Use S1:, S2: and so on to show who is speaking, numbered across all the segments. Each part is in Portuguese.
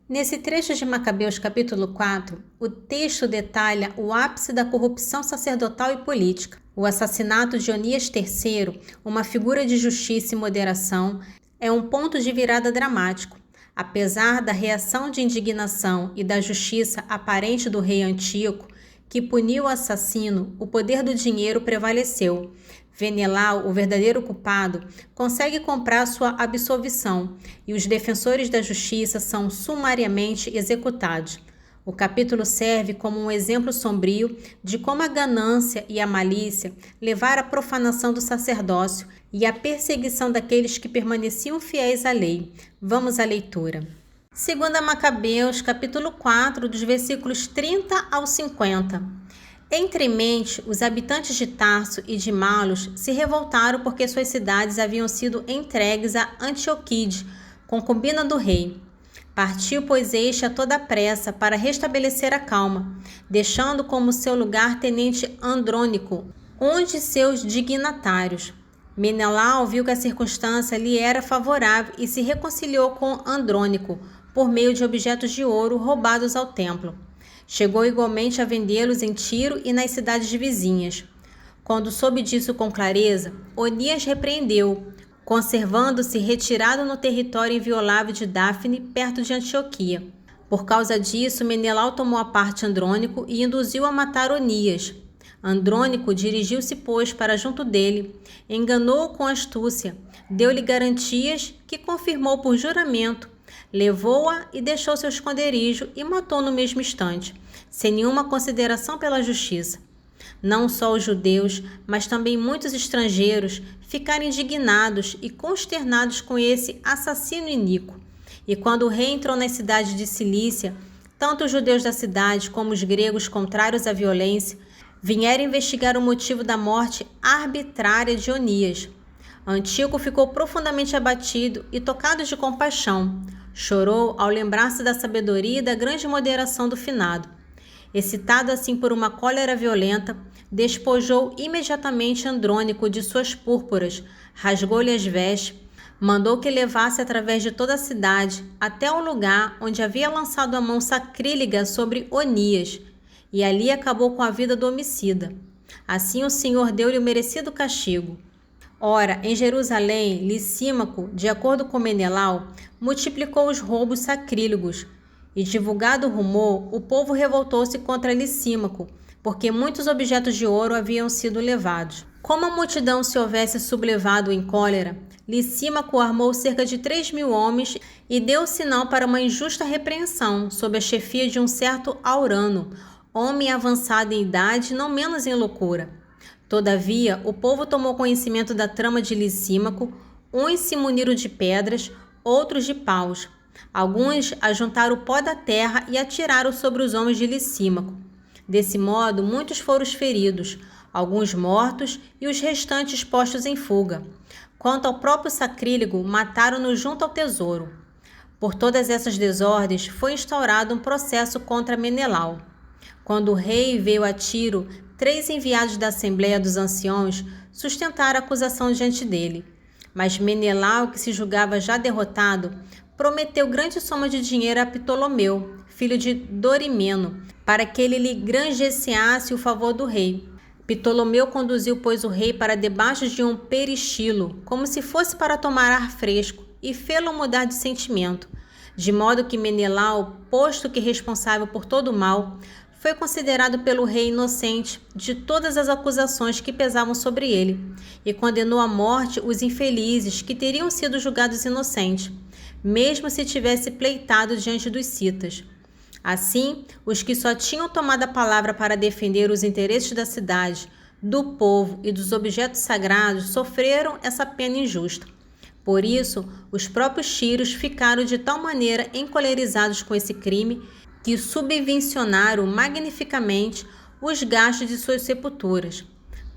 S1: Nesse trecho de Macabeus capítulo 4, o texto detalha o ápice da corrupção sacerdotal e política. O assassinato de Onias III, uma figura de justiça e moderação, é um ponto de virada dramático. Apesar da reação de indignação e da justiça aparente do rei Antíoco, que puniu o assassino, o poder do dinheiro prevaleceu. Menelau, o verdadeiro culpado, consegue comprar sua absolvição e os defensores da justiça são sumariamente executados. O capítulo serve como um exemplo sombrio de como a ganância e a malícia levaram à profanação do sacerdócio e à perseguição daqueles que permaneciam fiéis à lei. Vamos à leitura. 2 Macabeus, capítulo 4, dos versículos 30 ao 50. Entremente, os habitantes de Tarso e de Malos se revoltaram porque suas cidades haviam sido entregues a Antioquide, concubina do rei. Partiu, pois, este a toda pressa para restabelecer a calma, deixando como seu lugar tenente Andrônico, um de seus dignatários. Menelau viu que a circunstância lhe era favorável e se reconciliou com Andrônico por meio de objetos de ouro roubados ao templo. Chegou igualmente a vendê-los em Tiro e nas cidades vizinhas. Quando soube disso com clareza, Onias repreendeu, conservando-se retirado no território inviolável de Dáfne, perto de Antioquia. Por causa disso, Menelau tomou a parte Andrônico e induziu a matar Onias. Andrônico dirigiu-se, pois, para junto dele, enganou-o com astúcia, deu-lhe garantias que confirmou por juramento, levou-a e deixou seu esconderijo e matou no mesmo instante, sem nenhuma consideração pela justiça. Não só os judeus, mas também muitos estrangeiros ficaram indignados e consternados com esse assassino iníquo. E quando o rei entrou na cidade de Cilícia, tanto os judeus da cidade como os gregos contrários à violência vieram investigar o motivo da morte arbitrária de Onias. Antíoco ficou profundamente abatido e tocado de compaixão. Chorou ao lembrar-se da sabedoria e da grande moderação do finado. Excitado assim por uma cólera violenta, despojou imediatamente Andrônico de suas púrpuras, rasgou-lhe as vestes, mandou que levasse através de toda a cidade até o lugar onde havia lançado a mão sacrílega sobre Onias, e ali acabou com a vida do homicida. Assim o Senhor deu-lhe o merecido castigo. Ora, em Jerusalém, Licímaco, de acordo com Menelau, multiplicou os roubos sacrílegos, e divulgado o rumor, o povo revoltou-se contra Licímaco, porque muitos objetos de ouro haviam sido levados. Como a multidão se houvesse sublevado em cólera, Licímaco armou cerca de 3.000 homens e deu sinal para uma injusta repreensão, sob a chefia de um certo Aurano, homem avançado em idade, não menos em loucura. Todavia, o povo tomou conhecimento da trama de Licímaco, uns se muniram de pedras, outros de paus. Alguns ajuntaram o pó da terra e atiraram sobre os homens de Licímaco. Desse modo, muitos foram os feridos, alguns mortos e os restantes postos em fuga. Quanto ao próprio sacrílego, mataram-no junto ao tesouro. Por todas essas desordens, foi instaurado um processo contra Menelau. Quando o rei veio a Tiro, 3 enviados da Assembleia dos Anciãos sustentaram a acusação diante dele. Mas Menelau, que se julgava já derrotado, prometeu grande soma de dinheiro a Ptolomeu, filho de Dorimeno, para que ele lhe granjeasse o favor do rei. Ptolomeu conduziu, pois, o rei para debaixo de um peristilo, como se fosse para tomar ar fresco, e fê-lo mudar de sentimento, de modo que Menelau, posto que responsável por todo o mal, foi considerado pelo rei inocente de todas as acusações que pesavam sobre ele, e condenou à morte os infelizes que teriam sido julgados inocentes, mesmo se tivesse pleitado diante dos citas. Assim, os que só tinham tomado a palavra para defender os interesses da cidade, do povo e dos objetos sagrados sofreram essa pena injusta. Por isso, os próprios tírios ficaram de tal maneira encolerizados com esse crime que subvencionaram magnificamente os gastos de suas sepulturas.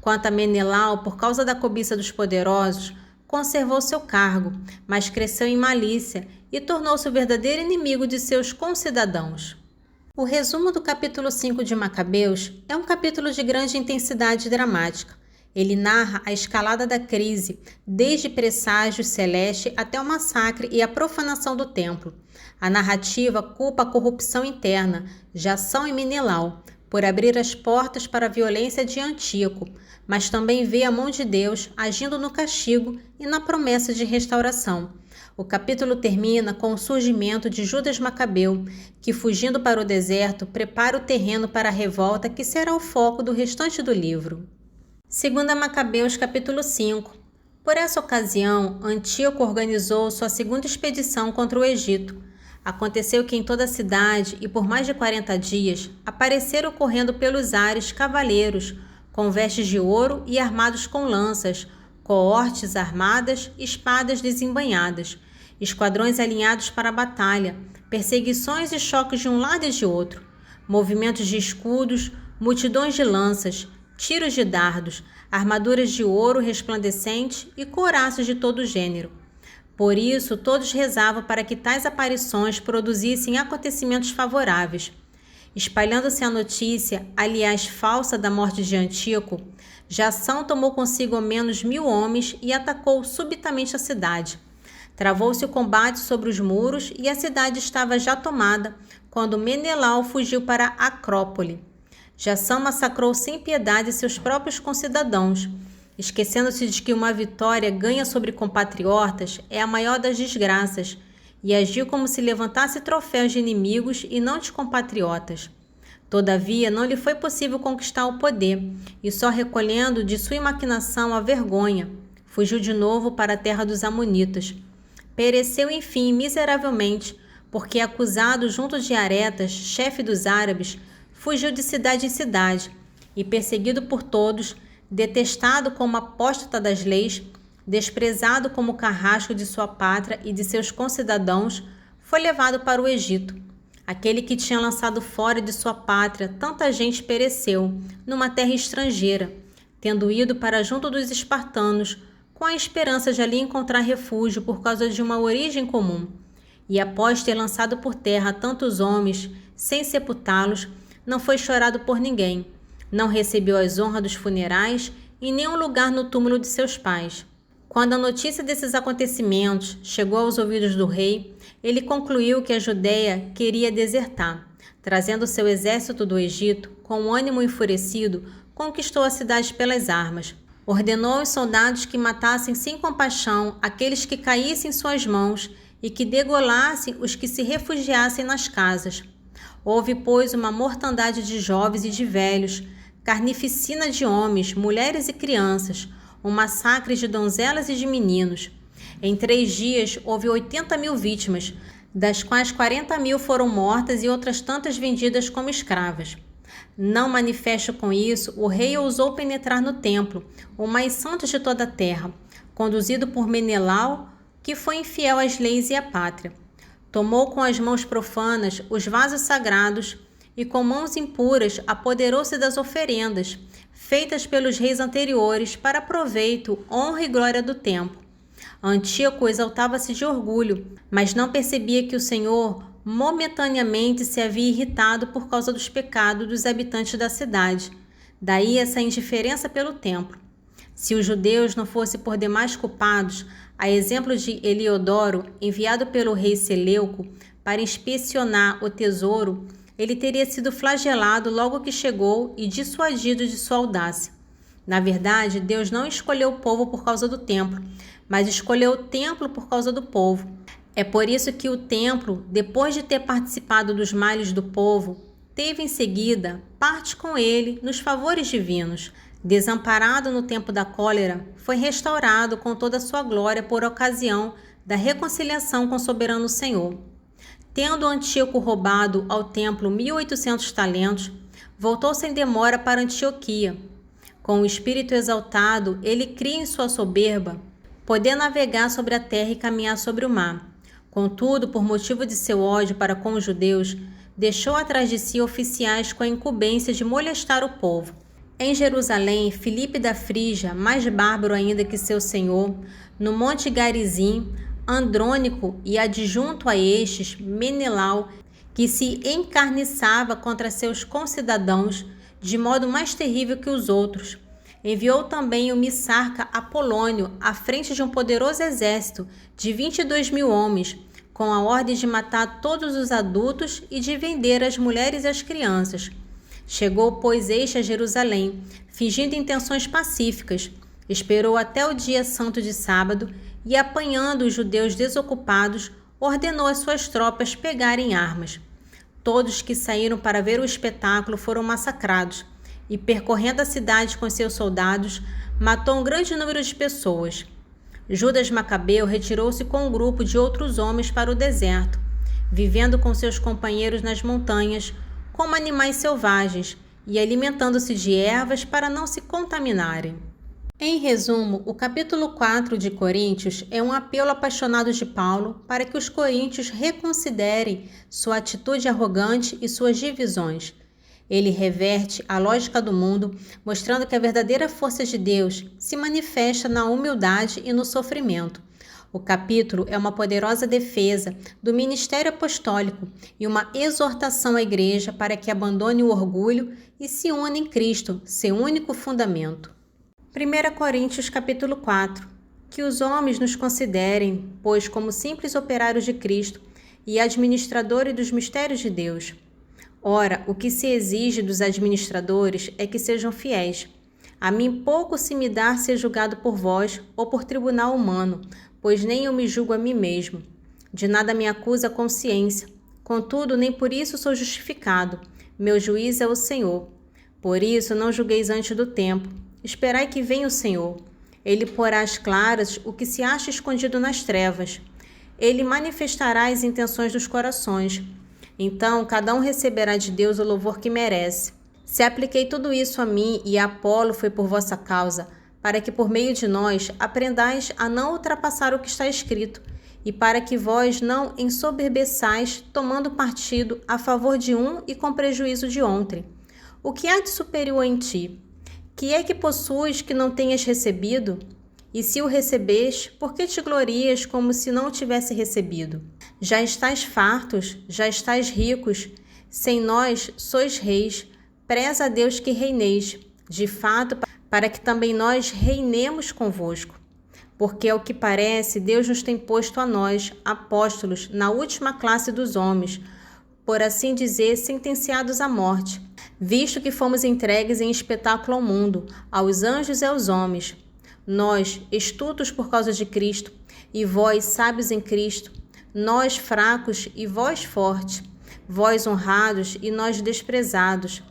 S1: Quanto a Menelau, por causa da cobiça dos poderosos, conservou seu cargo, mas cresceu em malícia e tornou-se o verdadeiro inimigo de seus concidadãos. O resumo do capítulo 5 de Macabeus é um capítulo de grande intensidade dramática. Ele narra a escalada da crise, desde presságios celestes até o massacre e a profanação do templo. A narrativa culpa a corrupção interna, Jação e Menelau, por abrir as portas para a violência de Antíoco, mas também vê a mão de Deus agindo no castigo e na promessa de restauração. O capítulo termina com o surgimento de Judas Macabeu, que, fugindo para o deserto, prepara o terreno para a revolta que será o foco do restante do livro. 2 Macabeus, capítulo 5. Por essa ocasião, Antíoco organizou sua segunda expedição contra o Egito. Aconteceu que em toda a cidade, e por mais de 40 dias, apareceram correndo pelos ares cavaleiros, com vestes de ouro e armados com lanças, coortes armadas, espadas desembainhadas, esquadrões alinhados para a batalha, perseguições e choques de um lado e de outro, movimentos de escudos, multidões de lanças, tiros de dardos, armaduras de ouro resplandecente e couraças de todo gênero. Por isso, todos rezavam para que tais aparições produzissem acontecimentos favoráveis. Espalhando-se a notícia, aliás falsa, da morte de Antíoco, Jação tomou consigo ao menos 1000 homens e atacou subitamente a cidade. Travou-se o combate sobre os muros e a cidade estava já tomada, quando Menelau fugiu para Acrópole. Jação massacrou sem piedade seus próprios concidadãos, esquecendo-se de que uma vitória ganha sobre compatriotas é a maior das desgraças, e agiu como se levantasse troféus de inimigos e não de compatriotas. Todavia, não lhe foi possível conquistar o poder, e só recolhendo de sua maquinação a vergonha, fugiu de novo para a terra dos Amonitas. Pereceu, enfim, miseravelmente, porque, acusado junto de Aretas, chefe dos árabes, fugiu de cidade em cidade, e, perseguido por todos, detestado como apóstata das leis, desprezado como carrasco de sua pátria e de seus concidadãos, foi levado para o Egito. Aquele que tinha lançado fora de sua pátria tanta gente pereceu, numa terra estrangeira, tendo ido para junto dos espartanos, com a esperança de ali encontrar refúgio por causa de uma origem comum. E após ter lançado por terra tantos homens, sem sepultá-los, não foi chorado por ninguém, não recebeu as honras dos funerais e nem um lugar no túmulo de seus pais. Quando a notícia desses acontecimentos chegou aos ouvidos do rei, ele concluiu que a Judéia queria desertar. Trazendo seu exército do Egito, com um ânimo enfurecido, conquistou a cidade pelas armas. Ordenou aos soldados que matassem sem compaixão aqueles que caíssem em suas mãos e que degolassem os que se refugiassem nas casas. Houve, pois, uma mortandade de jovens e de velhos, carnificina de homens, mulheres e crianças, um massacre de donzelas e de meninos. Em 3 dias houve 80.000 vítimas, das quais 40.000 foram mortas e outras tantas vendidas como escravas. Não manifesto com isso, o rei ousou penetrar no templo, o mais santo de toda a terra, conduzido por Menelau, que foi infiel às leis e à pátria. Tomou com as mãos profanas os vasos sagrados e com mãos impuras apoderou-se das oferendas, feitas pelos reis anteriores para proveito, honra e glória do templo. Antíoco exaltava-se de orgulho, mas não percebia que o Senhor momentaneamente se havia irritado por causa dos pecados dos habitantes da cidade. Daí essa indiferença pelo templo. Se os judeus não fossem por demais culpados, a exemplo de Heliodoro, enviado pelo rei Seleuco para inspecionar o tesouro, ele teria sido flagelado logo que chegou e dissuadido de sua audácia. Na verdade, Deus não escolheu o povo por causa do templo, mas escolheu o templo por causa do povo. É por isso que o templo, depois de ter participado dos males do povo, teve em seguida parte com ele nos favores divinos. Desamparado no tempo da cólera, foi restaurado com toda a sua glória por ocasião da reconciliação com o soberano Senhor. Tendo Antíoco roubado ao templo 1.800 talentos, voltou sem demora para Antioquia. Com o espírito exaltado, ele cria em sua soberba poder navegar sobre a terra e caminhar sobre o mar. Contudo, por motivo de seu ódio para com os judeus, deixou atrás de si oficiais com a incumbência de molestar o povo. Em Jerusalém, Filipe da Frígia, mais bárbaro ainda que seu senhor, no Monte Garizim, Andrônico e adjunto a estes, Menelau, que se encarniçava contra seus concidadãos de modo mais terrível que os outros, Enviou também o misarca Apolônio à frente de um poderoso exército de 22.000 homens, com a ordem de matar todos os adultos e de vender as mulheres e as crianças. Chegou, pois, este a Jerusalém, fingindo intenções pacíficas. Esperou até o dia santo de sábado e, apanhando os judeus desocupados, ordenou às suas tropas pegarem armas. Todos que saíram para ver o espetáculo foram massacrados, e, percorrendo a cidade com seus soldados, matou um grande número de pessoas. Judas Macabeu retirou-se com um grupo de outros homens para o deserto, vivendo com seus companheiros nas montanhas, como animais selvagens, e alimentando-se de ervas para não se contaminarem. Em resumo, o capítulo 4 de Coríntios é um apelo apaixonado de Paulo para que os coríntios reconsiderem sua atitude arrogante e suas divisões. Ele reverte a lógica do mundo, mostrando que a verdadeira força de Deus se manifesta na humildade e no sofrimento. O capítulo é uma poderosa defesa do ministério apostólico e uma exortação à igreja para que abandone o orgulho e se una em Cristo, seu único fundamento. 1 Coríntios capítulo 4. Que os homens nos considerem, pois, como simples operários de Cristo e administradores dos mistérios de Deus. Ora, o que se exige dos administradores é que sejam fiéis. A mim pouco se me dá ser julgado por vós ou por tribunal humano, pois nem eu me julgo a mim mesmo. De nada me acusa a consciência. Contudo, nem por isso sou justificado. Meu juiz é o Senhor. Por isso, não julgueis antes do tempo. Esperai que venha o Senhor. Ele porá às claras o que se acha escondido nas trevas. Ele manifestará as intenções dos corações. Então, cada um receberá de Deus o louvor que merece. Se apliquei tudo isso a mim e a Apolo foi por vossa causa, para que por meio de nós aprendais a não ultrapassar o que está escrito, e para que vós não ensoberbeçais, tomando partido a favor de um e com prejuízo de outrem. O que há de superior em ti? Que é que possuis que não tenhas recebido? E se o recebes, por que te glorias como se não o tivesse recebido? Já estais fartos, já estais ricos, sem nós sois reis, preza a Deus que reineis, de fato, para que também nós reinemos convosco. Porque, ao que parece, Deus nos tem posto a nós, apóstolos, na última classe dos homens, por assim dizer, sentenciados à morte, visto que fomos entregues em espetáculo ao mundo, aos anjos e aos homens. Nós, estultos por causa de Cristo, e vós, sábios em Cristo, nós, fracos e vós, fortes, vós, honrados e nós, desprezados.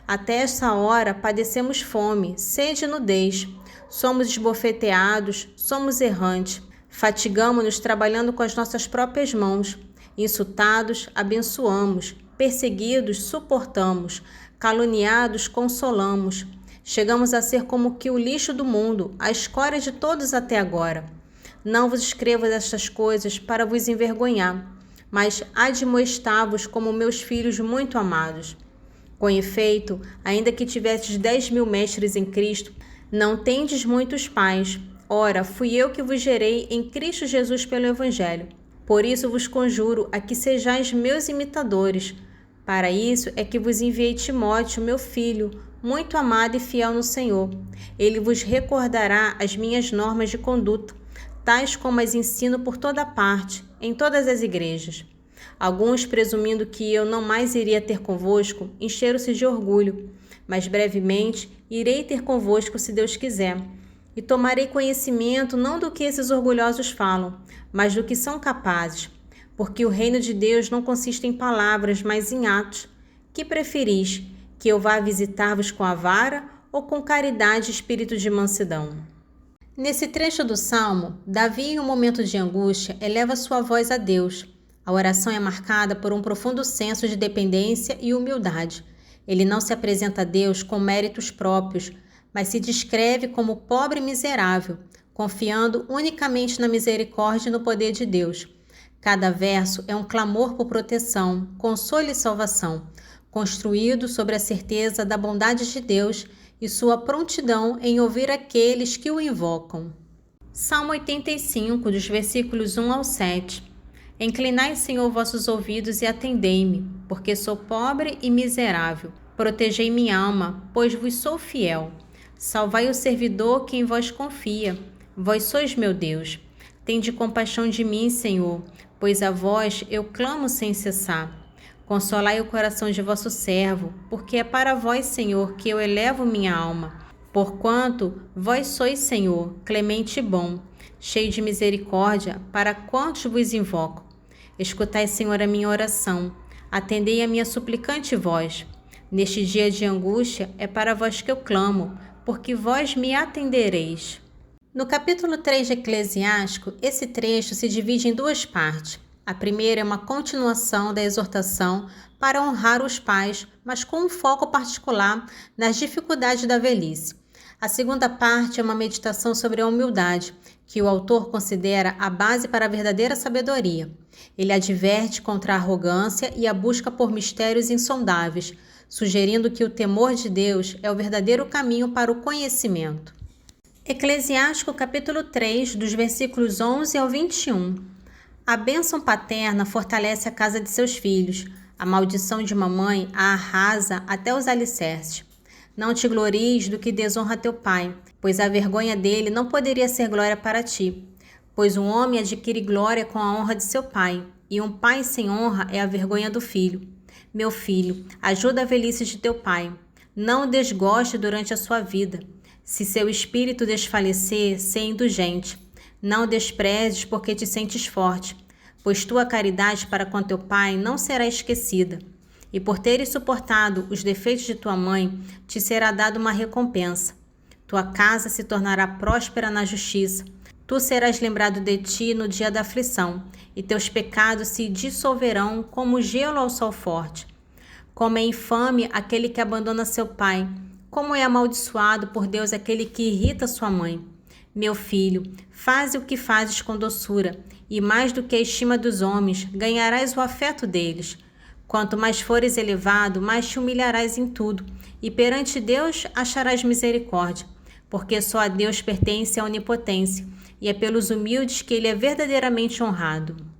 S1: Até esta hora padecemos fome, sede e nudez, somos esbofeteados, somos errantes, fatigamo-nos trabalhando com as nossas próprias mãos, insultados, abençoamos, perseguidos, suportamos, caluniados, consolamos. Chegamos a ser como que o lixo do mundo, a escória de todos até agora. Não vos escrevo estas coisas para vos envergonhar, mas admoestar-vos como meus filhos muito amados. Com efeito, ainda que tivestes 10.000 mestres em Cristo, não tendes muitos pais. Ora, fui eu que vos gerei em Cristo Jesus pelo Evangelho. Por isso vos conjuro a que sejais meus imitadores. Para isso é que vos enviei Timóteo, meu filho, muito amado e fiel no Senhor. Ele vos recordará as minhas normas de conduta, tais como as ensino por toda parte, em todas as igrejas. Alguns, presumindo que eu não mais iria ter convosco, encheram-se de orgulho, mas brevemente irei ter convosco se Deus quiser. E tomarei conhecimento não do que esses orgulhosos falam, mas do que são capazes, porque o reino de Deus não consiste em palavras, mas em atos. Que preferis, que eu vá visitar-vos com a vara ou com caridade e espírito de mansidão? Nesse trecho do Salmo, Davi, em um momento de angústia, eleva sua voz a Deus. A oração é marcada por um profundo senso de dependência e humildade. Ele não se apresenta a Deus com méritos próprios, mas se descreve como pobre e miserável, confiando unicamente na misericórdia e no poder de Deus. Cada verso é um clamor por proteção, consolo e salvação, construído sobre a certeza da bondade de Deus e sua prontidão em ouvir aqueles que o invocam. Salmo 85, dos versículos 1 ao 7. Inclinai, Senhor, vossos ouvidos e atendei-me, porque sou pobre e miserável. Protegei minha alma, pois vos sou fiel. Salvai o servidor que em vós confia. Vós sois meu Deus. Tende compaixão de mim, Senhor, pois a vós eu clamo sem cessar. Consolai o coração de vosso servo, porque é para vós, Senhor, que eu elevo minha alma. Porquanto vós sois, Senhor, clemente e bom, cheio de misericórdia, para quantos vos invoco. Escutai, Senhor, a minha oração, atendei a minha suplicante voz. Neste dia de angústia é para vós que eu clamo, porque vós me atendereis. No capítulo 3 de Eclesiástico, esse trecho se divide em duas partes. A primeira é uma continuação da exortação para honrar os pais, mas com um foco particular nas dificuldades da velhice. A segunda parte é uma meditação sobre a humildade, que o autor considera a base para a verdadeira sabedoria. Ele adverte contra a arrogância e a busca por mistérios insondáveis, sugerindo que o temor de Deus é o verdadeiro caminho para o conhecimento. Eclesiástico capítulo 3, dos versículos 11 ao 21. A bênção paterna fortalece a casa de seus filhos. A maldição de uma mãe a arrasa até os alicerces. Não te glories do que desonra teu pai, pois a vergonha dele não poderia ser glória para ti. Pois um homem adquire glória com a honra de seu pai, e um pai sem honra é a vergonha do filho. Meu filho, ajuda a velhice de teu pai. Não o desgoste durante a sua vida. Se seu espírito desfalecer, sê indulgente. Não o desprezes porque te sentes forte, pois tua caridade para com teu pai não será esquecida. E por teres suportado os defeitos de tua mãe, te será dada uma recompensa. Tua casa se tornará próspera na justiça. Tu serás lembrado de ti no dia da aflição, e teus pecados se dissolverão como gelo ao sol forte. Como é infame aquele que abandona seu pai, como é amaldiçoado por Deus aquele que irrita sua mãe. Meu filho, faze o que fazes com doçura, e mais do que a estima dos homens, ganharás o afeto deles. Quanto mais fores elevado, mais te humilharás em tudo, e perante Deus acharás misericórdia, porque só a Deus pertence a onipotência, e é pelos humildes que ele é verdadeiramente honrado.